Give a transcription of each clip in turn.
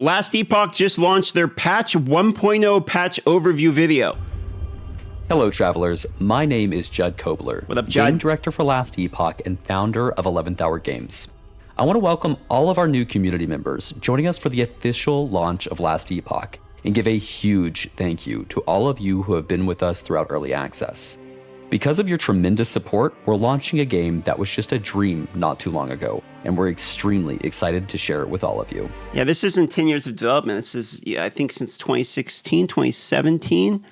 Last Epoch just launched their patch 1.0 patch overview video. Hello, travelers. My name is Judd Kobler, What up, Judd? Game Director for Last Epoch and founder of 11th Hour Games. I want to welcome all of our new community members joining us for the official launch of Last Epoch and give a huge thank you to all of you who have been with us throughout early access. Because of your tremendous support, we're launching a game that was just a dream not too long ago, and we're extremely excited to share it with all of you. Yeah, this isn't 10 years of development. This is, I think, since 2016, 2017,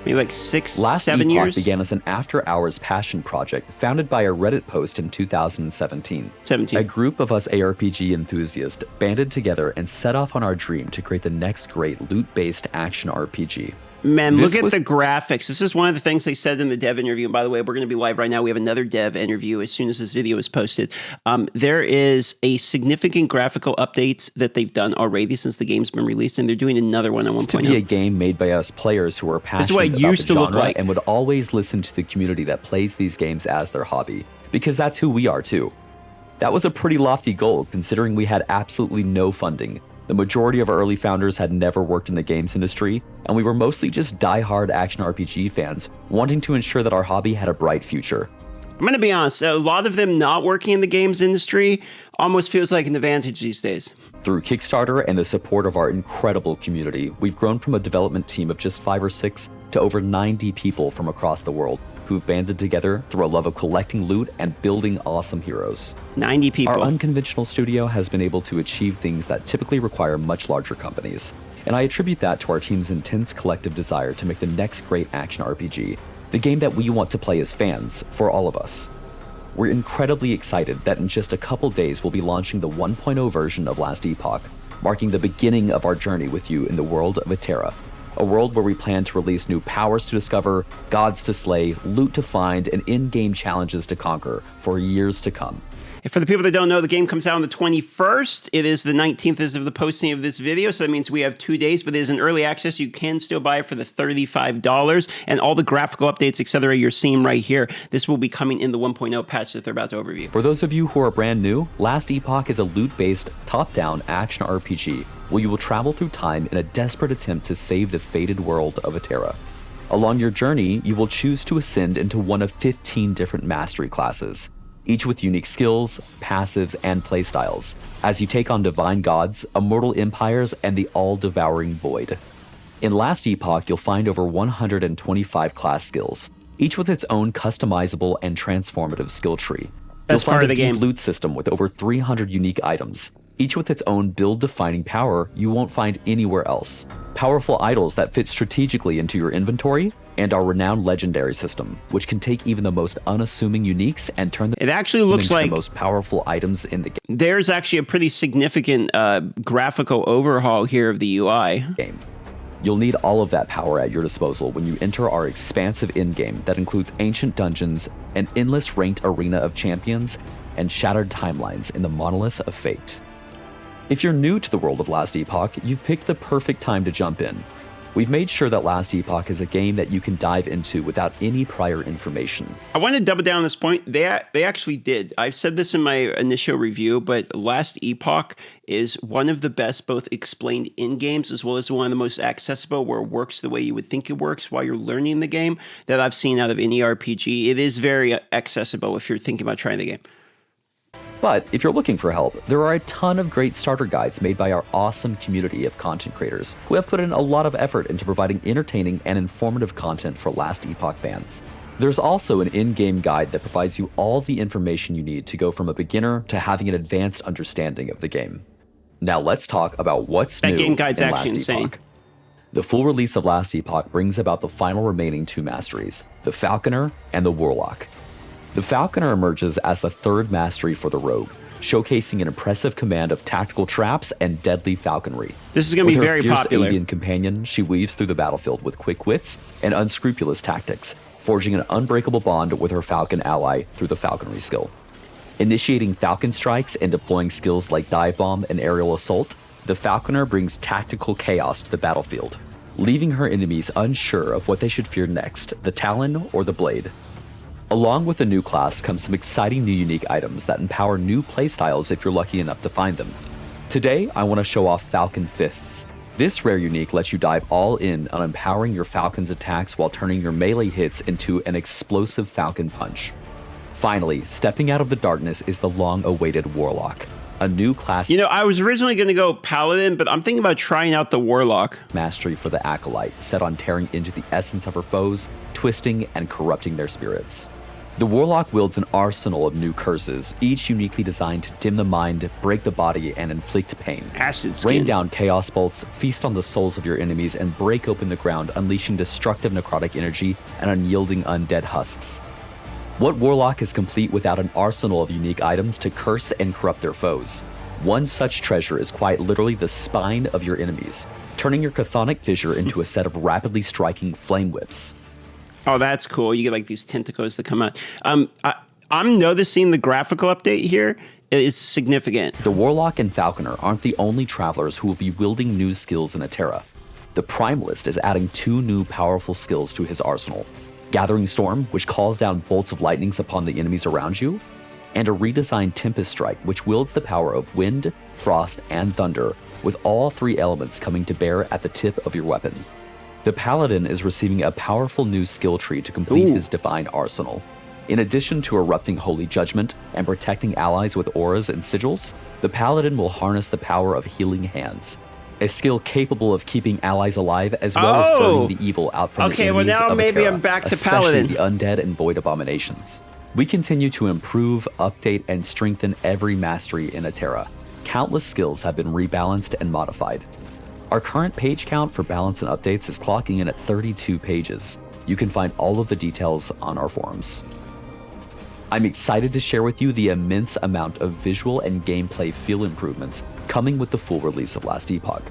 maybe like 7 years. Epoch began as an after-hours passion project founded by a Reddit post in 2017. A group of us ARPG enthusiasts banded together and set off on our dream to create the next great loot-based action RPG. Man, look at the graphics. This is one of the things they said in the dev interview. And by the way, we're going to be live right now. We have another dev interview as soon as this video is posted. There is a significant graphical updates that they've done already since the game's been released, and they're doing another one on 1.0. To be a game made by us players who are passionate about the genre and would always listen to the community that plays these games as their hobby, because that's who we are too. That was a pretty lofty goal, considering we had absolutely no funding. The majority of our early founders had never worked in the games industry, and we were mostly just die-hard action RPG fans wanting to ensure that our hobby had a bright future. I'm going to be honest, a lot of them not working in the games industry almost feels like an advantage these days. Through Kickstarter and the support of our incredible community, we've grown from a development team of just 5 or 6 to over 90 people from across the world who've banded together through a love of collecting loot and building awesome heroes. 90 people. Our unconventional studio has been able to achieve things that typically require much larger companies, and I attribute that to our team's intense collective desire to make the next great action RPG, the game that we want to play as fans for all of us. We're incredibly excited that in just a couple days we'll be launching the 1.0 version of Last Epoch, marking the beginning of our journey with you in the world of Eterra. A world where we plan to release new powers to discover, gods to slay, loot to find, and in-game challenges to conquer for years to come. And for the people that don't know, the game comes out on the 21st. It is the 19th as of the posting of this video, so that means we have 2 days, but it is an early access. You can still buy it for the $35, and all the graphical updates, etc. you're seeing right here. This will be coming in the 1.0 patch that they're about to overview. For those of you who are brand new, Last Epoch is a loot-based, top-down action RPG where you will travel through time in a desperate attempt to save the fated world of Eterra. Along your journey, you will choose to ascend into one of 15 different mastery classes, each with unique skills, passives, and playstyles, as you take on divine gods, immortal empires, and the all-devouring void. In Last Epoch, you'll find over 125 class skills, each with its own customizable and transformative skill tree. You'll find a deep loot system with over 300 unique items, each with its own build-defining power you won't find anywhere else. Powerful idols that fit strategically into your inventory, and our renowned legendary system, which can take even the most unassuming uniques and turn them into the most powerful items in the game. There's actually a pretty significant graphical overhaul here of the UI. You'll need all of that power at your disposal when you enter our expansive in-game that includes ancient dungeons, an endless ranked arena of champions, and shattered timelines in the Monolith of Fate. If you're new to the world of Last Epoch, you've picked the perfect time to jump in. We've made sure that Last Epoch is a game that you can dive into without any prior information. I want to double down on this point. They actually did. I've said this in my initial review, but Last Epoch is one of the best both explained in games as well as one of the most accessible, where it works the way you would think it works while you're learning the game, that I've seen out of any RPG. It is very accessible if you're thinking about trying the game. But if you're looking for help, there are a ton of great starter guides made by our awesome community of content creators who have put in a lot of effort into providing entertaining and informative content for Last Epoch fans. There's also an in-game guide that provides you all the information you need to go from a beginner to having an advanced understanding of the game. Now let's talk about what's new in Last Epoch. The full release of Last Epoch brings about the final remaining 2 masteries, the Falconer and the Warlock. The Falconer emerges as the 3rd mastery for the Rogue, showcasing an impressive command of tactical traps and deadly falconry. This is going to be very popular. With her fierce avian companion, she weaves through the battlefield with quick wits and unscrupulous tactics, forging an unbreakable bond with her falcon ally through the falconry skill. Initiating falcon strikes and deploying skills like dive bomb and aerial assault, the Falconer brings tactical chaos to the battlefield, leaving her enemies unsure of what they should fear next, the Talon or the Blade. Along with the new class comes some exciting new unique items that empower new playstyles if you're lucky enough to find them. Today, I want to show off Falcon Fists. This rare unique lets you dive all in on empowering your Falcon's attacks while turning your melee hits into an explosive Falcon punch. Finally, stepping out of the darkness is the long-awaited Warlock, a new class. You know, I was originally going to go Paladin, but I'm thinking about trying out the Warlock. Mastery for the Acolyte, set on tearing into the essence of her foes, twisting and corrupting their spirits. The Warlock wields an arsenal of new curses, each uniquely designed to dim the mind, break the body, and inflict pain. Acid skin. Rain down chaos bolts, feast on the souls of your enemies, and break open the ground, unleashing destructive necrotic energy and unyielding undead husks. What Warlock is complete without an arsenal of unique items to curse and corrupt their foes? One such treasure is quite literally the spine of your enemies, turning your chthonic fissure into a set of rapidly striking flame whips. Oh, that's cool. You get like these tentacles that come out. I'm noticing the graphical update here is significant. The Warlock and Falconer aren't the only travelers who will be wielding new skills in Atera. The Primalist is adding 2 new powerful skills to his arsenal. Gathering Storm, which calls down bolts of lightnings upon the enemies around you, and a redesigned Tempest Strike, which wields the power of wind, frost, and thunder, with all 3 elements coming to bear at the tip of your weapon. The Paladin is receiving a powerful new skill tree to complete his divine arsenal. In addition to erupting Holy Judgment and protecting allies with auras and sigils, the Paladin will harness the power of Healing Hands, a skill capable of keeping allies alive as well as burning the evil out from the enemies now of maybe Atera, I'm back to especially Paladin. the undead and void abominations. We continue to improve, update, and strengthen every mastery in Atera. Countless skills have been rebalanced and modified. Our current page count for balance and updates is clocking in at 32 pages. You can find all of the details on our forums. I'm excited to share with you the immense amount of visual and gameplay feel improvements coming with the full release of Last Epoch.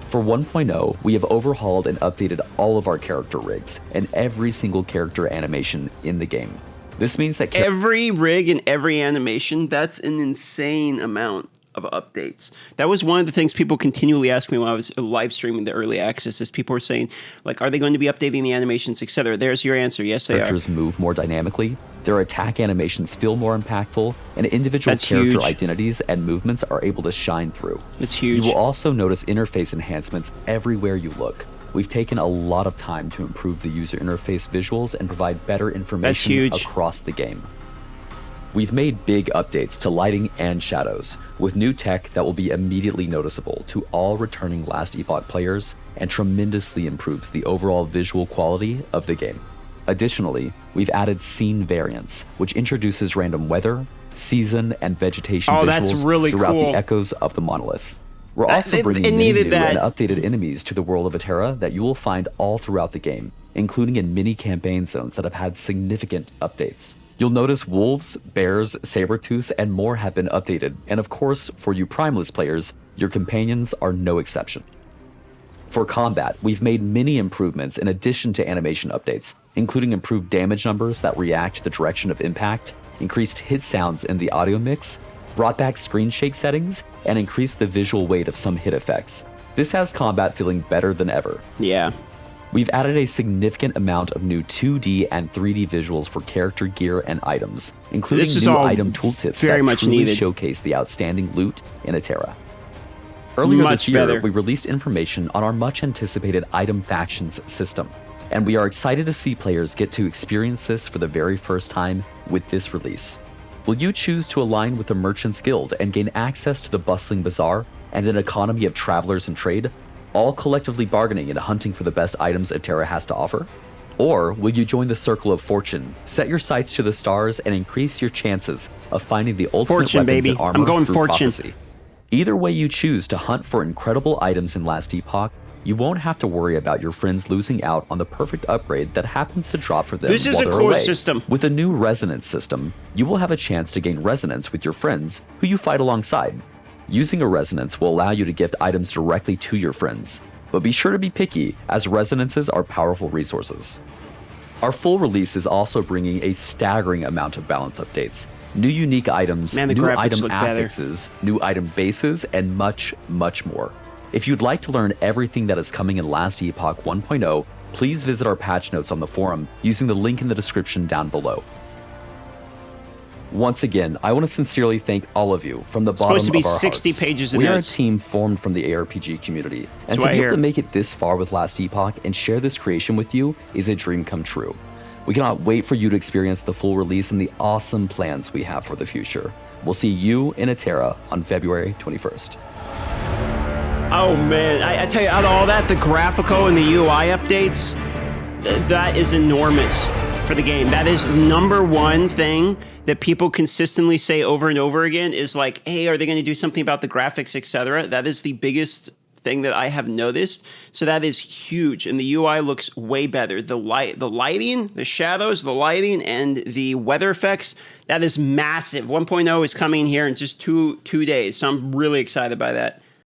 For 1.0, we have overhauled and updated all of our character rigs and every single character animation in the game. This means that Every rig and every animation, that's an insane amount of updates. That was one of the things people continually asked me when I was live streaming the early access, is people were saying, like, are they going to be updating the animations, etc.? There's your answer. Yes, they are. Characters move more dynamically, their attack animations feel more impactful, and individual That's character huge. identities and movements are able to shine through. It's huge. You will also notice interface enhancements everywhere you look. We've taken a lot of time to improve the user interface visuals and provide better information huge. across the game. We've made big updates to lighting and shadows, with new tech that will be immediately noticeable to all returning Last Epoch players and tremendously improves the overall visual quality of the game. Additionally, we've added scene variants, which introduces random weather, season, and vegetation that's visuals really throughout cool. the echoes of the monolith. We're also bringing it many needed new that. and updated enemies to the world of Atera that you will find all throughout the game, including in many campaign zones that have had significant updates. You'll notice wolves, bears, saber-tooths, and more have been updated, and of course, for you Primalist players, your companions are no exception. For combat, we've made many improvements in addition to animation updates, including improved damage numbers that react to the direction of impact, increased hit sounds in the audio mix, brought back screen shake settings, and increased the visual weight of some hit effects. This has combat feeling better than ever. Yeah. We've added a significant amount of new 2D and 3D visuals for character gear and items, including This is new all item tooltips very that much truly needed. showcase the outstanding loot in Atera. Earlier Much this year, better. we released information on our much-anticipated item factions system, and we are excited to see players get to experience this for the very first time with this release. Will you choose to align with the Merchants Guild and gain access to the bustling bazaar and an economy of travelers and trade, all collectively bargaining and hunting for the best items Atera has to offer? Or will you join the Circle of Fortune, set your sights to the stars, and increase your chances of finding the ultimate Fortune, weapons baby. and armor I'm going through Fortune. prophecy? Either way you choose to hunt for incredible items in Last Epoch, you won't have to worry about your friends losing out on the perfect upgrade that happens to drop for them This is while a they're cool away. system. With the new resonance system, you will have a chance to gain resonance with your friends who you fight alongside. Using a resonance will allow you to gift items directly to your friends, but be sure to be picky, as resonances are powerful resources. Our full release is also bringing a staggering amount of balance updates, new unique items, Man, the new graphics item look better. affixes, new item bases, and much, much more. If you'd like to learn everything that is coming in Last Epoch 1.0, please visit our patch notes on the forum using the link in the description down below. Once again, I want to sincerely thank all of you from the bottom Supposed to be of our 60 hearts. pages of We are a notes. team formed from the ARPG community, and That's to why I be able hear. to make it this far with Last Epoch and share this creation with you is a dream come true. We cannot wait for you to experience the full release and the awesome plans we have for the future. We'll see you in Atera on February 21st. Oh man, I tell you, out of all that, the graphical and the UI updates, that is enormous for the game. That is number one thing that people consistently say over and over again is like, hey, are they going to do something about the graphics, etc.? That is the biggest thing that I have noticed. So that is huge, and the UI looks way better. The lighting, the shadows, the lighting, and the weather effects, that is massive. 1.0 is coming here in just two days, so I'm really excited by that.